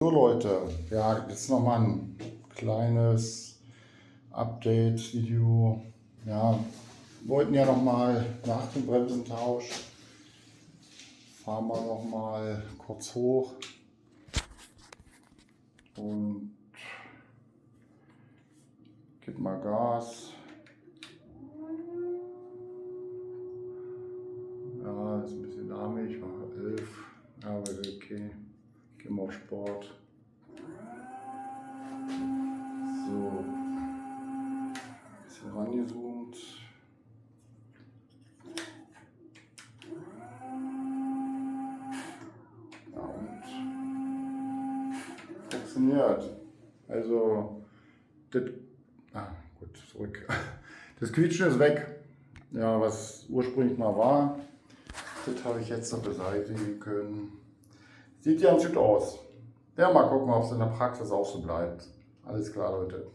So Leute, ja, jetzt nochmal ein kleines Update-Video. Ja, wollten ja nochmal nach dem Bremsentausch, fahren wir nochmal kurz hoch und gib mal Gas. Ja, ist ein bisschen lahmig, ich mache 11, ja, aber okay. Gehen wir auf Sport. So, ein bisschen rangezoomt. Ja, und funktioniert. Also, das, gut, zurück. Das Quietschen ist weg. Ja, was ursprünglich mal war, das habe ich jetzt noch beseitigen können. Sieht ganz gut aus. Ja, mal gucken, ob es in der Praxis auch so bleibt. Alles klar, Leute.